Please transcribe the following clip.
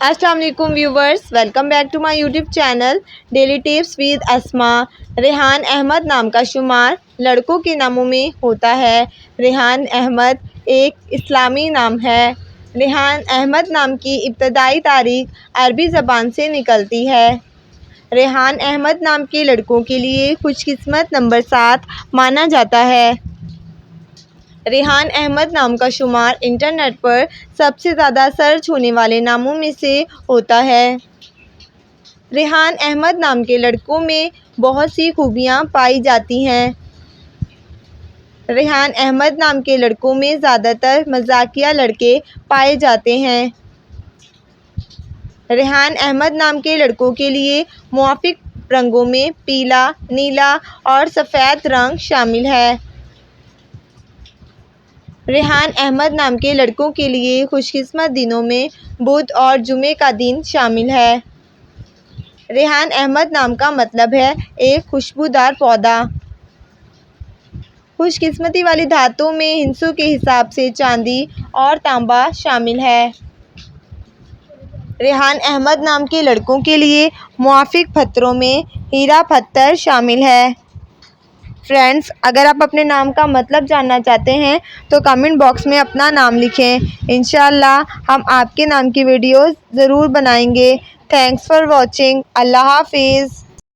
السلام علیکم viewers, welcome back to my YouTube channel daily tips with Asma. Rehan Ahmed نام کا شمار لڑکوں کے ناموں میں ہوتا ہے۔ ریحان احمد ایک اسلامی نام ہے۔ ریحان احمد نام کی ابتدائی تاریخ عربی زبان سے نکلتی ہے۔ ریحان احمد نام کے لڑکوں کے لیے خوش قسمت نمبر 7 مانا جاتا ہے۔ ریحان احمد نام کا شمار انٹرنیٹ پر سب سے زیادہ سرچ ہونے والے ناموں میں سے ہوتا ہے۔ ریحان احمد نام کے لڑکوں میں بہت سی خوبیاں پائی جاتی ہیں۔ ریحان احمد نام کے لڑکوں میں زیادہ تر مزاحیہ لڑکے پائے جاتے ہیں۔ ریحان احمد نام کے لڑکوں کے لیے موافق رنگوں میں پیلا، نیلا اور سفید رنگ شامل ہے۔ ریحان احمد نام کے لڑکوں کے لیے خوش قسمت دنوں میں بدھ اور جمعے کا دن شامل ہے۔ ریحان احمد نام کا مطلب ہے ایک خوشبودار پودا۔ خوش قسمتی والی دھاتوں میں ہندسوں کے حساب سے چاندی اور تانبا شامل ہے۔ ریحان احمد نام کے لڑکوں کے لیے موافق پتھروں میں ہیرا پتھر شامل ہے۔ فرینڈز، اگر آپ اپنے نام کا مطلب جاننا چاہتے ہیں تو کمنٹ باکس میں اپنا نام لکھیں۔ انشاءاللہ ہم آپ کے نام کی ویڈیوز ضرور بنائیں گے۔ Thanks for watching. اللہ حافظ۔